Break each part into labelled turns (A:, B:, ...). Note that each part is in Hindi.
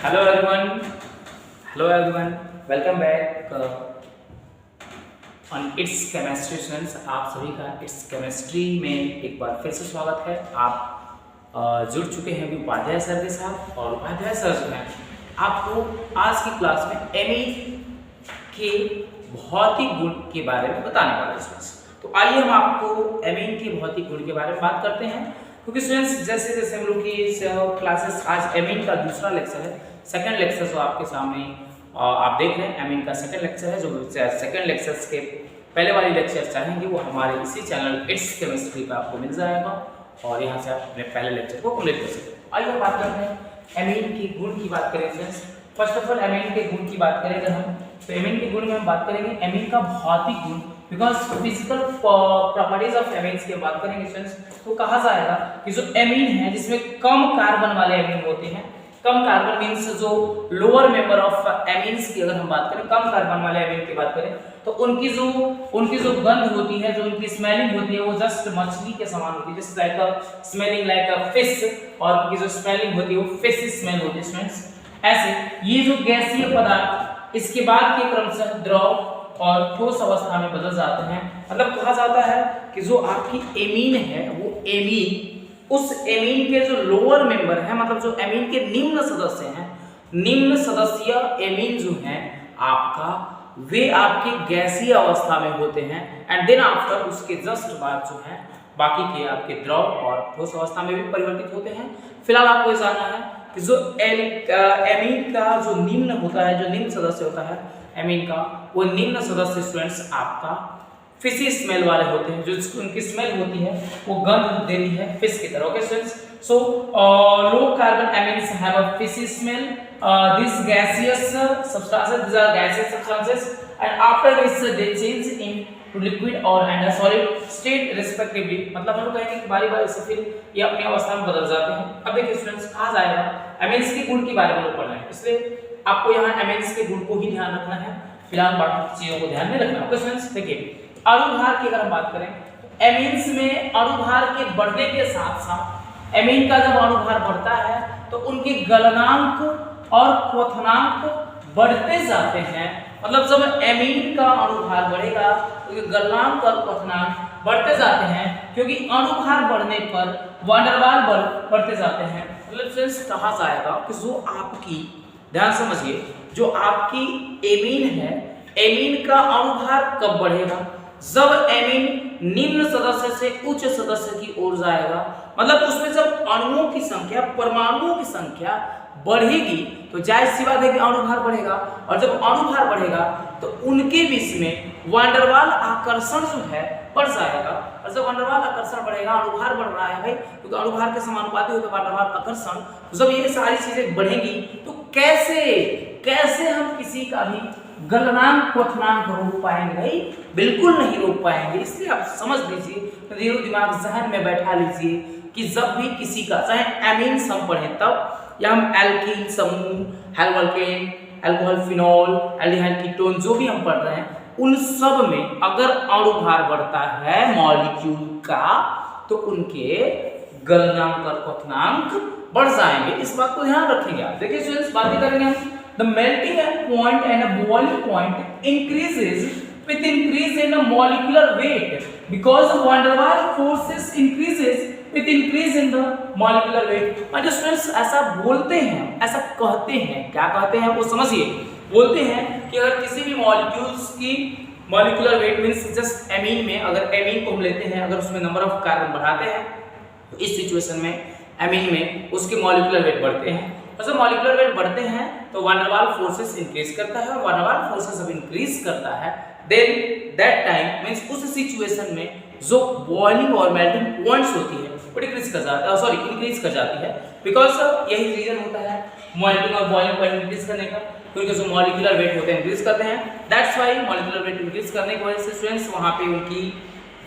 A: Hello everyone, welcome back on it's chemistry students. आप सभी का इट्स केमिस्ट्री में एक बार फिर से स्वागत है। आप जुड़ चुके हैं अभी उपाध्याय सर के साथ, और उपाध्याय सर जो है आपको आज की क्लास में एमीन के भौतिक गुण के बारे में बताने वाले हैं स्टूडेंट्स। तो आइए हम आपको एमीन के भौतिक गुण के बारे में बात करते हैं, क्योंकि स्टूडेंट्स जैसे जैसे हम लोग की क्लासेस, आज एमीन का दूसरा लेक्चर है, सेकंड लेक्चर जो आपके सामने आप देख रहे हैं एमीन का सेकंड लेक्चर है। जो सेकंड लेक्चर्स के पहले वाली लेक्चर चाहेंगे वो हमारे इसी चैनल इट्स केमिस्ट्री पे आपको मिल जाएगा, और यहाँ से आप अपने पहले लेक्चर को कंप्लीट कर सकते हैं। आइए बात करते हैं एमीन के गुण की बात करें friends. First of all amine के गुण की बात करें अगर हम, तो एमीन के गुण में हम बात करेंगे एमीन का भौतिक गुण, because physical properties of amines की बात करेंगे फ्रेंड्स, तो कहा जाएगा कि जो एमीन है जिसमें कम कार्बन वाले एमीन होते हैं, कम कार्बन मींस जो लोअर मेंबर ऑफ एमीन्स की अगर हम बात करें, कम कार्बन वाले एमीन की बात करें, तो उनकी जो गंध होती है, जो उनकी स्मेलिंग होती है, वो जस्ट मछली के समान होती है, जैसे like smelling like a fish, और उनकी जो स्मेलिंग होती है वो फिश स्मेल होती है स्टूडेंट्स। ऐसे ये जो गैसीय पदार्थ इसके बाद के क्रमशः द्रव और ठोस अवस्था में बदल जाते हैं। मतलब कहा जाता है कि जो आपकी एमीन है वो एमीन, उस एमीन के जो लोअर मेंबर है, मतलब जो एमीन के निम्न सदस्य हैं, निम्न सदस्य एमीन जो हैं आपका, वे आपके गैसीय अवस्था में होते हैं, एंड देन आफ्टर उसके जस्ट बाद जो है बाकी के आपके द्रव और ठोस अवस्था में भी परिवर्तित होते हैं। फिलहाल आपको जानना है कि जो एमीन का जो निम्न होता है, जो निम्न सदस्य होता है एमीन का, वो निम्न सदस्य स्टूडेंट्स आपका फिशी स्मेल वाले होते हैं। जो उनकी स्मेल होती है वो गंध देती है फिश की तरह। Okay students, so low carbon amines have a fishy smell, this gaseous substances, these are gaseous substances, and after this they change into liquid or and a solid state respectively। मतलब हम लोग कहेंगे कि बारी बारी से फिर ये अपनी अवस्था में बदल जाते हैं। अब देखिए स्टूडेंट्स, कहा जाएगा एमीन्स के गुण के बारे में पढ़ना है, इसलिए आपको यहाँ एमीन्स के गुण को ही ध्यान रखना है, फिलहाल बाकी चीजों को ध्यान में रखना है। ओके स्टूडेंट्स, देखिए अणुभार की अगर हम बात करें, तो एमीन्स में अणुभार के बढ़ने के साथ साथ एमीन का जब अणुभार बढ़ता है तो उनके गलनांक और क्वथनांक बढ़ते जाते हैं। मतलब जब एमीन का अणुभार बढ़ेगा तो गलनांक और क्वथनांक बढ़ते जाते हैं, क्योंकि अणुभार बढ़ने पर वान डेर वाल बल बढ़ते जाते हैं। मतलब फ्रेंड्स कहा जाएगा कि जो आपकी, ध्यान समझिए, जो आपकी एमीन है, एमीन का अणुभार कब बढ़ेगा? जब एमीन निम्न सदस्य से उच्च सदस्य की ओर जाएगा। मतलब उसमें जब अणुओं की संख्या, परमाणुओं की संख्या बढ़ेगी तो जाहिर सी बात है कि अणुभार बढ़ेगा, और जब अणुभार बढ़ेगा तो उनके बीच में वान डेर वाल आकर्षण जो है बढ़ जाएगा, और जब वान डेर वाल आकर्षण बढ़ेगा, अणुभार बढ़ रहा है भाई, क्योंकि अणुभार के समानुपाती होता है वान डेर वाल आकर्षण, तो जब ये सारी चीजें बढ़ेंगी तो कैसे हम किसी का भी गलनांक क्वथनांक रोक पाएंगे? भाई बिल्कुल नहीं रोक पाएंगे। इसलिए आप समझ लीजिए, दिमाग जहन में बैठा लीजिए कि जब भी किसी का, चाहे एमीन्स हम पढ़ें तब, या हम एल्कीन समूह, हेलोअल्केन, अल्कोहल, फिनॉल, एल्डिहाइड, कीटोन जो भी हम पढ़ रहे हैं, उन सब में अगर अणुभार बढ़ता है मॉलिक्यूल का तो उनके गलनांक और क्वथनांक बढ़ जाएंगे। इस बात को ध्यान रखेंगे आप। देखिए स्टूडेंट्स, बात करेंगे हम, the melting point and a boiling point increases with increase in a molecular weight, because the van der Waals forces increases with increase in the molecular weight। और जो स्टूडेंट्स ऐसा बोलते हैं, ऐसा कहते हैं, क्या कहते हैं वो समझिए, बोलते हैं कि अगर किसी भी मॉलिक्यूल्स की molecular weight means just amine में, अगर एमीन को हम लेते हैं, अगर उसमें नंबर ऑफ कार्बन बढ़ाते हैं तो इस सिचुएशन में एमीन में उसके मॉलिक्यूलर वेट बढ़ते हैं, और जब मॉलिक्यूलर वेट बढ़ते हैं तो वान डेर वाल फोर्सेस इंक्रीज करता है, और वान डेर वाल फोर्सेस जब इंक्रीज करता है देन दैट टाइम मींस उस सिचुएशन में जो बॉइलिंग और मेल्टिंग पॉइंट्स होती है वो डिक्रीज कर जाता है, सॉरी इंक्रीज कर जाती है, बिकॉज यही रीजन होता है मेल्टिंग और बॉइलिंग पॉइंट इंक्रीज करने का, क्योंकि जो मॉलिक्यूलर वेट होते हैं इंक्रीज करते हैं। That's why molecular weight increase करने की वजह से स्टूडेंट्स वहां पे उनकी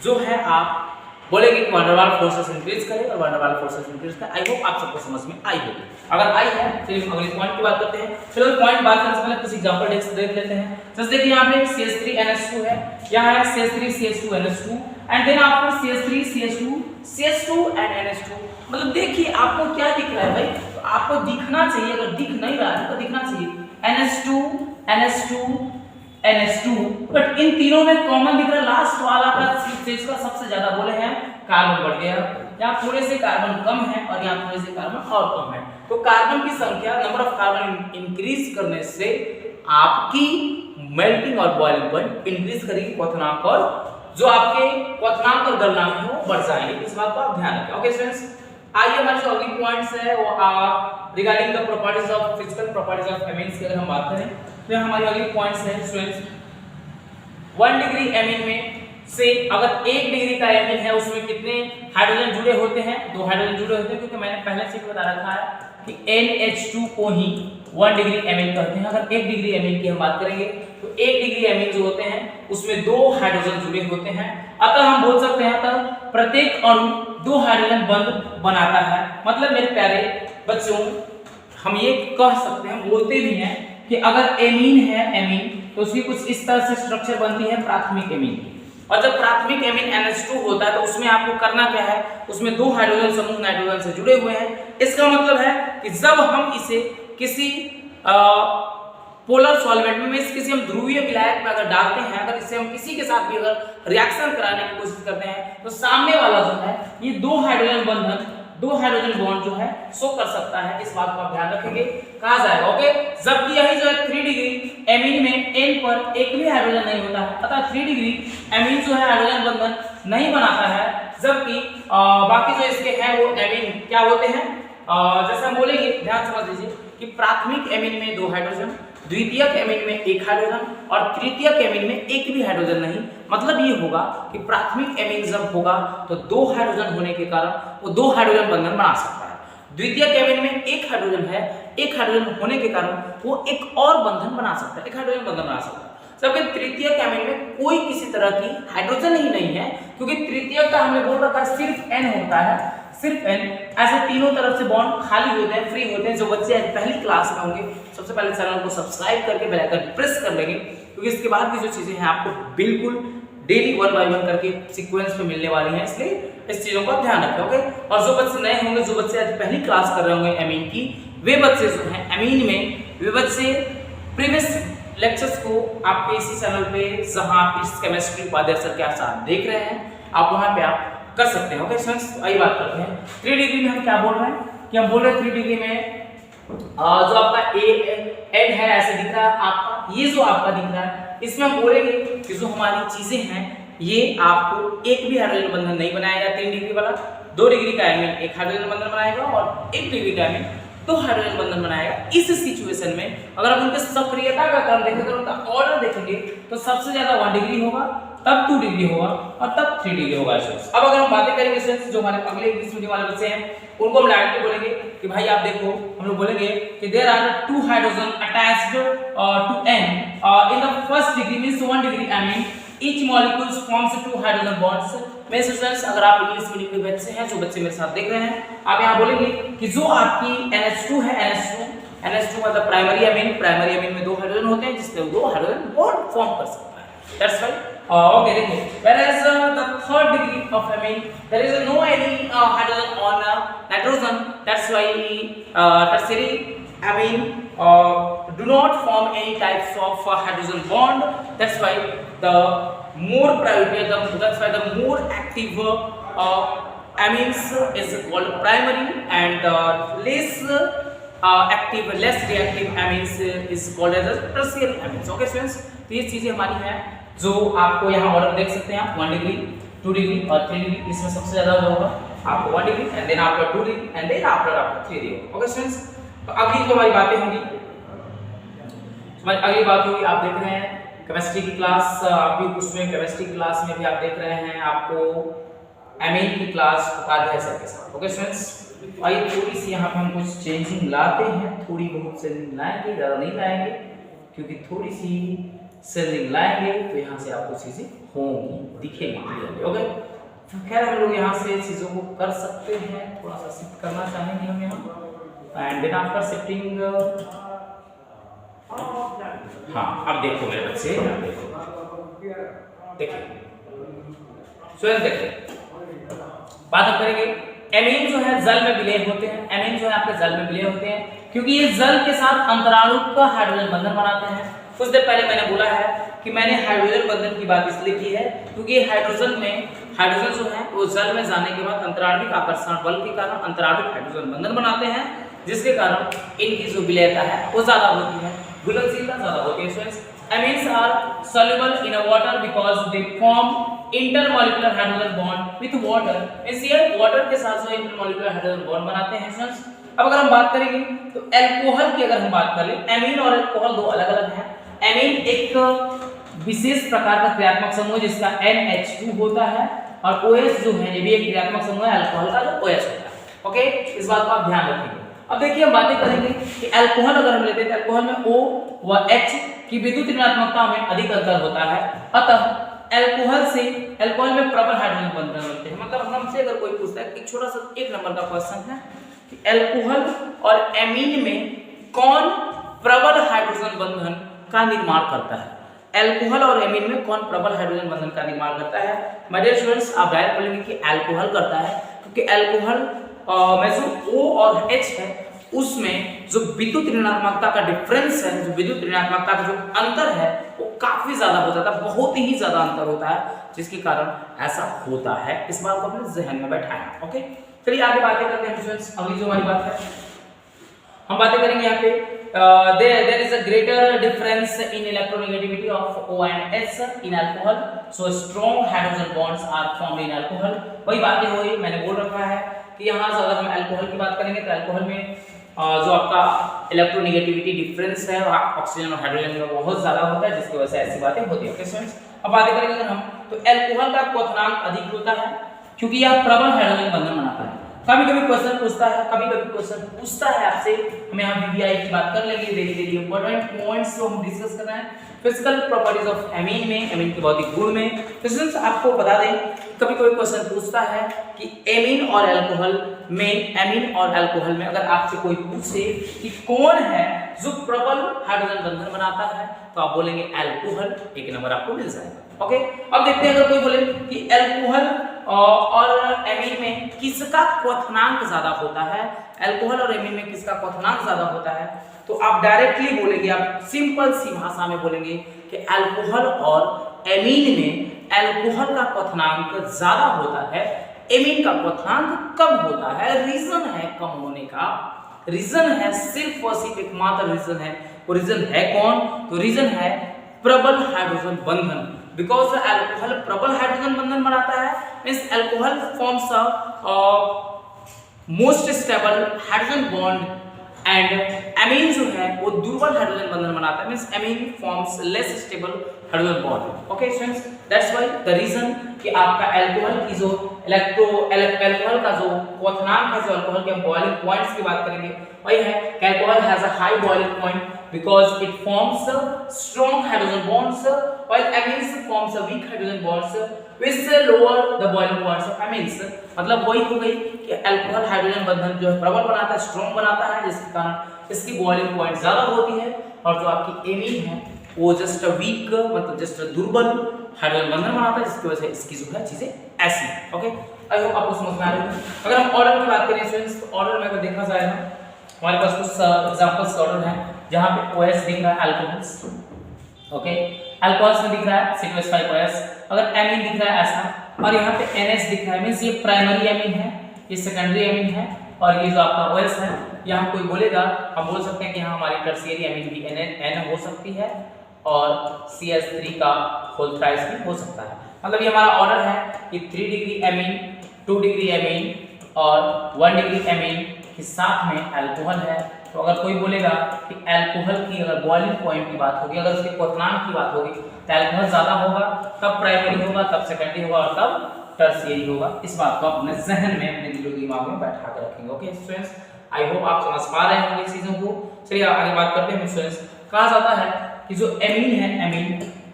A: जो है आप बोलेंगे कि वान डेर वाल फोर्सेस इंक्रीज करें और वान डेर वाल फोर्सेस इंक्रीज करें। आई होप आप सबको समझ में आई होगी। अगर आई है फिर हम अगले पॉइंट की बात करते हैं। चलो पॉइंट बात करने से पहले कुछ एग्जांपल देख लेते हैं। जैसे देखिए यहाँ पे CH3NH2 है, यहाँ है CH3CH2NH2 and then after CH3CH2 CH2 and NH2। मतलब देखिए आपको क्या दिख रहा है भाई, आपको दिखना चाहिए, अगर दिख नहीं रहा है तो दिखना चाहिए NH2 NH2 NH2, but in तीनों में कॉमन दिख रहा है लास्ट वाला का चीज का सबसे ज्यादा बोले हैं कार्बन बढ़ गया, यहाँ थोड़े से कार्बन कम है और यहाँ थोड़े से कार्बन और कम है। तो कार्बन की संख्या नंबर ऑफ कार्बन इंक्रीज करने से आपकी मेल्टिंग और बॉइलिंग पॉइंट इंक्रीज करेगी, क्वथनांक और जो आपके क्वथनांक और गलनांक है वो बढ़ जाएंगे। इस बात को आप ध्यान रखें। ओके स्टूडेंट्स, आइए हमारे जो अगली पॉइंट्स है वो regarding the properties of physical properties of amines की अगर हम बात करें तो हमारी अगली पॉइंट्स है स्टूडेंट्स 1 डिग्री एमीन में से अगर 1 डिग्री का एमीन है उसमें कितने हाइड्रोजन जुड़े होते हैं, 2 हाइड्रोजन जुड़े होते हैं, क्योंकि मैंने पहले से बता रखा है कि NH2 को ही 1 डिग्री एमीन कहते हैं। अगर 1 डिग्री एमीन की हम बात करेंगे तो 1 डिग्री एमीन जो होते हैं उसमें 2 हाइड्रोजन जुड़े होते हैं, अतः हम बोल सकते हैं अतः प्रत्येक अणु 2 हाइड्रोजन बंध बनाता है। मतलब मेरे प्यारे बच्चों हम ये कह सकते हैं, बोलते भी हैं कि अगर एमीन है एमीन तो उसकी कुछ इस तरह से स्ट्रक्चर बनती है प्राथमिक एमीन की, और जब प्राथमिक एमीन NH2 होता है तो उसमें आपको करना क्या है, उसमें 2 हाइड्रोजन समूह नाइट्रोजन से जुड़े हुए हैं। इसका मतलब है कि जब हम इसे किसी पोलर सॉल्वेंट में किसी हम ध्रुवीय विलायक में अगर डालते हैं, अगर इसे हम किसी के साथ भी अगर रिएक्शन कराने की कोशिश करते हैं तो सामने वाला जो है ये 2 हाइड्रोजन बंधन 2 हाइड्रोजन बॉन्ड जो है शो कर सकता है। इस बात को आप ध्यान रखेंगे, कहा जाएगा। ओके, जबकि यही जो है 3 डिग्री एमीन में N पर एक भी हाइड्रोजन नहीं होता है, अतः 3 डिग्री एमीन जो है हाइड्रोजन बंधन नहीं बनाता है, जबकि बाकी जो इसके हैं वो एमीन क्या होते हैं, जैसे हम बोलेंगे ध्यान समझ लीजिए कि प्राथमिक एमीन में 2 हाइड्रोजन, द्वितीयक एमीन में 1 हाइड्रोजन और तृतीयक एमीन में एक भी हाइड्रोजन नहीं। मतलब ये होगा कि प्राथमिक एमीन जब होगा तो 2 हाइड्रोजन होने के कारण वो 2 हाइड्रोजन बंधन बना सकता है। द्वितीयक एमीन में 1 हाइड्रोजन है, 1 हाइड्रोजन होने के कारण वो एक और बंधन बना सकता है, 1 हाइड्रोजन बंधन बना सकता है। जबकि तृतीयक एमीन में कोई किसी तरह की हाइड्रोजन ही नहीं है, क्योंकि तृतीयक का हमने बोल रखा है सिर्फ N होता है, सिर्फ N। ऐसे तीनों तरफ से बॉन्ड खाली होते हैं, फ्री होते हैं। जो बच्चे पहली क्लास में होंगे सबसे पहले चैनल को सब्सक्राइब करके बेल आइकन प्रेस कर लेंगे, क्योंकि इसके बाद की जो चीजें हैं आपको बिल्कुल डेली 1 बाय 1 करके सीक्वेंस में मिलने वाली हैं, इसलिए इस चीजों का ध्यान रखें। ओके, और जो बच्चे नए होंगे, जो बच्चे आज पहली क्लास कर रहे होंगे एमीन की, वे बच्चे जो हैं एमीन में, वे बच्चे प्रीवियस लेक्चर्स को आपके इसी चैनल पे जहां आप इस केमिस्ट्री उपाध्याय सर के साथ देख रहे हैं, आप वहां पे आप कर सकते हैं। ओके स्टूडेंट्स, आइए बात करते हैं 3 डिग्री में हम क्या बोल रहे हैं कि हम बोल रहे हैं 3 डिग्री में जो आपका एड है ऐसे दिख रहा है आपका, ये जो आपका दिख रहा है इसमें हम बोलेंगे कि जो हमारी चीजें हैं ये आपको एक भी हाइड्रोजन बंधन नहीं बनाएगा। 3 डिग्री वाला 2 डिग्री का एमीन 1 हाइड्रोजन बंधन बनाएगा और 1 डिग्री का एमीन 2 हाइड्रोजन बंधन बनाएगा। इस सिचुएशन में अगर हम उनके सक्रियता का क्रम देखें, अगर उनका ऑर्डर देखेंगे तो सबसे ज्यादा 1 डिग्री होगा, तब 2 डिग्री होगा और तब 3 डिग्री होगा। अब अगर हम बातें करेंगे स्टूडेंट्स, जो हमारे अगले इंग्लिश मीडियम वाले बच्चे हैं उनको हम डायरेक्टली बोलेंगे कि भाई आप देखो, हम लोग बोलेंगे कि there are 2 hydrogen attached to N in the first degree means 1 degree amine, each molecules forms 2 hydrogen bonds. मेरे स्टूडेंट्स, अगर आप इंग्लिश मीडियम के बच्चे हैं, जो बच्चे मेरे साथ देख रहे हैं, आप यहां बोलेंगे कि जो आपकी NH2 है, NH2 मतलब प्राइमरी एमीन में 2 हाइड्रोजन होते हैं, जिससे 2 हाइड्रोजन बॉन्ड फॉर्म कर सकता है। दैट्स व्हाई okay, देखो, whereas the 3rd degree of amine there is no any hydrogen on nitrogen, that's why tertiary amine do not form any types of hydrogen bond, that's why the more priority, that's why the more active amines is called primary and less active, less reactive amines is called as tertiary amines। okay students, तो ये चीजें हमारी हैं जो आपको यहाँ ऑर्डर देख सकते हैं आप 1 डिग्री 2 डिग्री और 3 डिग्री, इसमें सबसे ज्यादा होगा आपको 1 degree and then after 2 degree and then after 3 degree. Okay students, तो अगली जो हमारी बातें होंगी, हमारी अगली बात होगी, आप देख रहे हैं केमिस्ट्री की क्लास, अभी उसमें केमिस्ट्री क्लास में भी आप देख रहे हैं आपको एमीन की क्लास उपाध्याय सर के साथ। ओके स्टूडेंट्स, आइए थोड़ी सी यहाँ पे हम कुछ चेंजिंग लाते हैं, थोड़ी बहुत चेंजिंग लाएंगे, ज़्यादा नहीं लाएंगे, क्योंकि थोड़ी सी चेंजिंग लाएंगे तो यहाँ से आपको चीजें होंगी, दिखेंगी क्लियरली। ओके, तो खैर हम लोग यहाँ से चीजों को कर सकते हैं, थोड़ा सा शिफ्ट करना चाहेंगे हम यहाँ एंड देन आफ्टर शिफ्टिंग, हाँ अब देखो मेरे बच्चे, देखिए स्वयं देखिए, बात हम करेंगे एमीन जो है जल में विलय होते हैं, एमीन जो है आपके जल में विलय होते हैं क्योंकि ये जल के साथ अंतराणु का हाइड्रोजन बंधन बनाते हैं। कुछ देर पहले मैंने बोला है कि मैंने हाइड्रोजन बंधन की बात इसलिए की है क्योंकि हाइड्रोजन जो है वो जल में जाने के बाद अंतराणविक आकर्षण बल के कारण अंतराणविक हाइड्रोजन बंधन बनाते हैं, जिसके कारण इनकी जो विलयता है वो ज्यादा होती है, घुलनशीलता ज्यादा होती है। Friends, amines are soluble in a water because they form intermolecular hydrogen bond with water। इसलिए वाटर के साथ जो इंटरमोलिकुलर हाइड्रोजन बॉन्ड बनाते हैं। फ्रेंड्स, अब अगर हम बात करेंगे तो अल्कोहल की अगर हम बात कर ले, एमीन और अल्कोहल दो अलग अलग हैं। एमीन एक विशेष प्रकार का क्रियात्मक समूह जिसका NH2 होता है और OH जो है ये भी एक क्रियात्मक समूह है अल्कोहल का जो OH होता है। ओके, इस बात का आप ध्यान रखिएगा। अब देखिए हम बातें करेंगे कि अल्कोहल अगर हम लेते हैं तो अल्कोहल में O व H की विद्युत ऋणात्मकता में अधिक अंतर होता है, अतः अल्कोहल में प्रबल हाइड्रोजन बंधन बनते हैं। मतलब हमसे अगर कोई पूछता है, एक छोटा सा 1 नंबर का क्वेश्चन है कि अल्कोहल और एमीन में कौन प्रबल हाइड्रोजन बंधन का निर्माण करता है, अल्कोहल और एमीन में कौन प्रबल हाइड्रोजन बंधन का निर्माण करता है। माय डियर स्टूडेंट्स, आप डायरेक्ट बोलेंगे कि अल्कोहल करता है क्योंकि अल्कोहल में जो O और H है उसमें जो विद्युत ऋणात्मकता का डिफरेंस है, जो विद्युत ऋणात्मकता का जो अंतर है वो काफी ज्यादा हो जाता है, बहुत ही ज्यादा अंतर होता है, जिसके कारण ऐसा होता है। इस बात को अपने जहन में बैठाएं। ओके, चलिए आगे बातें करते हैं स्टूडेंट्स। अगली जो हमारी बात है हम बातें करेंगे यहाँ पे there is a greater difference in electronegativity of O and H in alcohol, so strong hydrogen bonds are formed in alcohol। वही बातें हो रही, मैंने बोल रखा है कि यहाँ अगर हम अल्कोहल की बात करेंगे तो अल्कोहल में जो आपका इलेक्ट्रोनेगेटिविटी डिफरेंस है ऑक्सीजन और हाइड्रोजन का बहुत ज्यादा होता है, जिसकी वजह से ऐसी बातें होती है। ओके स्टूडेंट्स, अब बातें करेंगे अगर हम तो अल्कोहल का क्वथनांक अधिक होता है क्योंकि यह प्रबल हाइड्रोजन बंधन बनाता है। कभी कभी क्वेश्चन पूछता है, आपसे, हम यहाँ VBI की बात कर लेंगे, धीरे इंपॉर्टेंट पॉइंट्स जो हम डिस्कस कर रहे हैं फिजिकल प्रॉपर्टीज ऑफ एमीन में, एमीन के भौतिक गुण में। तो स्टूडेंट्स आपको बता दें, कभी कोई क्वेश्चन पूछता है कि एमीन और अल्कोहल में अगर आपसे कोई पूछे कि कौन है जो प्रबल हाइड्रोजन बंधन बनाता है तो आप बोलेंगे अल्कोहल, 1 नंबर आपको मिल जाएगा। ओके, अब देखते हैं अगर कोई बोले कि अल्कोहल और एमीन में किसका क्वथनांक ज्यादा होता है, अल्कोहल और एमीन में किसका क्वथनांक ज्यादा होता है, तो आप डायरेक्टली बोलेंगे, आप सिंपल सी भाषा में बोलेंगे कि अल्कोहल और एमीन में अल्कोहल का क्वथनांक ज्यादा होता है, एमीन का क्वथनांक कम होता है। रीजन है कम होने का, रीजन है सिर्फ और सिर्फ एकमात्र रीजन है, वो रीजन है कौन, तो रीजन है प्रबल हाइड्रोजन बंधन। बिकॉज अल्कोहल प्रबल हाइड्रोजन बंधन बनाता है, means alcohol forms a most stable hydrogen bond and amine जो है वो दुर्बल हाइड्रोजन बंधन बनाता है, means amine forms less stable hydrogen bond. Okay students, that's why the reason कि आपका अल्कोहल की जो अल्कोहल का जो क्वथनांक है, जो अल्कोहल के हम बॉइलिंग पॉइंट्स की बात करेंगे, वही है कि alcohol has a high boiling point because it forms strong hydrogen bonds while amines forms a weak hydrogen bonds which lower the boiling points of amines। मतलब वही हो गई कि अल्कोहल हाइड्रोजन बंधन जो है प्रबल बनाता है, स्ट्रॉन्ग बनाता है, जिसके कारण इसकी बॉइलिंग पॉइंट ज्यादा होती है, और जो आपकी एमीन है वो जस्ट वीक, मतलब जस्ट दुर्बल हाइड्रोजन बंधन बनाता है, जिसकी वजह से इसकी जो है चीजें ऐसी। ओके, आई होप आपको समझ में आ रही है। अगर हम ऑर्डर की बात करें स्टूडेंट्स, तो ऑर्डर में अगर देखा जाए हमारे पास कुछ एग्जांपल्स का ऑर्डर है, जहां पे OH दिख रहा है अल्कोहल्स, ओके, अल्कोहल्स में दिख रहा है C2H5OH, अगर एमीन दिख रहा है ऐसा, और यहाँ पे NH दिख रहा है, मींस ये प्राइमरी एमीन है, ये सेकेंडरी एमीन है, और ये जो आपका OH है, यहाँ कोई बोलेगा, हम बोल सकते हैं कि यहाँ हमारी टर्शियरी एमीन भी N हो सकती है और CH3 का होल थ्राइस भी हो सकता है। मतलब ये हमारा ऑर्डर है कि 3 डिग्री एमीन, 2 डिग्री एमीन और 1 डिग्री एमीन के साथ में अल्कोहल है। तो अगर कोई बोलेगा कि अल्कोहल की अगर बॉइलिंग पॉइंट की बात होगी, अगर उसके क्वथनांक की बात होगी, तो अल्कोहल ज्यादा होगा, तब प्राइमरी होगा, तब सेकेंडरी होगा और तब टर्शियरी होगा। इस बात को अपने जहन में, अपने दिलो दिमाग में बैठा कर रखेंगे। ओके स्टूडेंट्स, आई होप आप समझ पा रहे होंगे चीजों को। चलिए आगे बात करते हैं स्टूडेंट्स। कहा जाता है कि जो एमीन है,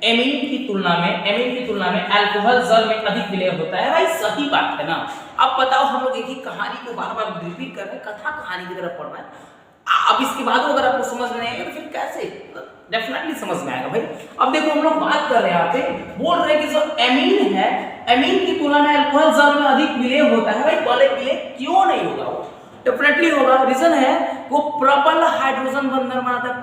A: एमीन की तुलना में अल्कोहल जल में अधिक विलय होता है। भाई सही बात है ना। अब बताओ, हम लोग एक ही कहानी को बार बार रिपीट कर रहे हैं, कथा कहानी की तरफ पढ़ रहे हैं। अब इसके बाद अगर आपको समझ में नहीं आएगा तो फिर कैसे, डेफिनेटली समझ में आएगा भाई। अब देखो हम लोग बात कर रहे हैं यहाँ पे, बोल रहे हैं कि जो एमीन है, एमीन की तुलना में अल्कोहल ज्यादा में अधिक विलेय होता है। भाई पहले विलेय क्यों नहीं होगा? वो डेफिनेटली होगा। रीजन है वो प्रबल हाइड्रोजन बंधन बनाता है,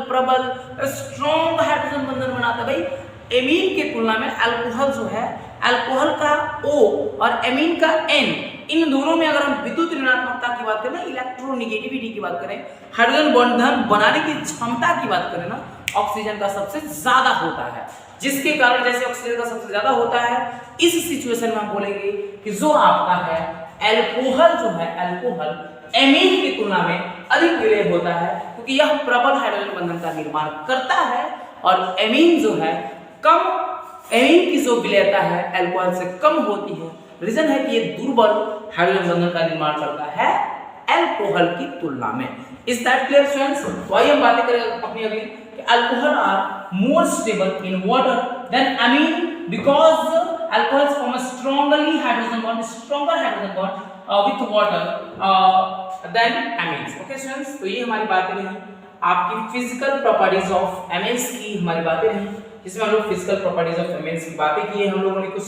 A: प्रबल स्ट्रॉन्ग हाइड्रोजन बंधन बनाता है। भाई एमीन की तुलना में अल्कोहल जो है, अल्कोहल का O और एमीन का N, इन दोनों में अगर हम विद्युत ऋणात्मकता की बात करें, इलेक्ट्रोनेगेटिविटी की बात करें, हाइड्रोजन बंधन बनाने की क्षमता की बात करें ना, ऑक्सीजन का सबसे ज्यादा होता है। जिसके कारण जैसे ऑक्सीजन का सबसे ज्यादा होता है, इस सिचुएशन में हम बोलेंगे कि जो आपका है अल्कोहल जो है, अल्कोहल एमीन की तुलना में अधिक विलेय होता है, क्योंकि यह प्रबल हाइड्रोजन बंधन का निर्माण करता है और एमीन जो है कम, एमीन की जो विलेयता है अल्कोहल से कम होती है। रीजन है कि ये दुर्बल हाइड्रोजन बंधन का निर्माण करता है अल्कोहल की तुलना में। Is that clear students? तो आइए हम बातें करें अपनी अगली कि alcohol are more stable in water than amine because alcohols form a stronger hydrogen bond with water than amines. Okay students, तो ये हमारी बातें रही आपकी फिजिकल प्रॉपर्टीज ऑफ एमिन्स की, हमारी बातें रही जिसमें हम लोग फिजिकल प्रॉपर्टीज ऑफ एमिन्स की बातें की है हम लोगों ने कुछ।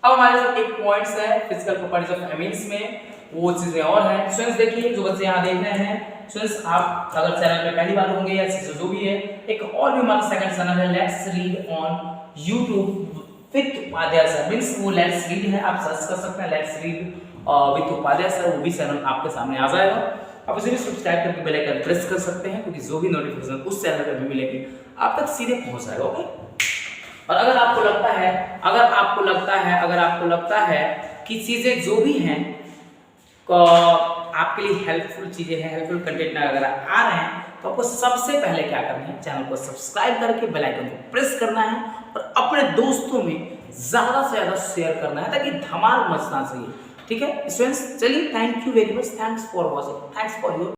A: अब हमारे साथ एक पॉइंट्स है फिजिकल प्रॉपर्टीज ऑफ एमिन्स में, वो चीजें और हैं। स्टूडेंट्स देखिए, जो बच्चे यहाँ देख रहे हैं, स्टूडेंट्स आप अगर चैनल पे पहली बार होंगे या जो भी है, एक और भी हमारा सेकंड चैनल है let's read on YouTube with Upadhyay sir, means वो लेट्स रीड है, आप सर्च कर सकते हैं let's read with Upadhyay sir, वो भी चैनल आपके सामने आ जाएगा। आप उसे भी सब्सक्राइब करके बेल आइकन प्रेस कर सकते हैं, क्योंकि जो भी नोटिफिकेशन उस चैनल पे भी मिलेगी आप तक सीधे पहुंच जाएगा। ओके, और अगर आपको लगता है कि चीजें जो भी हैं आपके लिए हेल्पफुल चीजें हैं, हेल्पफुल कंटेंट अगर आ रहे हैं, तो आपको सबसे पहले क्या करना है, चैनल को सब्सक्राइब करके बेल आइकन को प्रेस करना है और अपने दोस्तों में ज्यादा से ज्यादा शेयर करना है ताकि धमाल मचना चाहिए। ठीक है स्टूडेंट्स, चलिए thank you very much, thanks for watching, thanks for your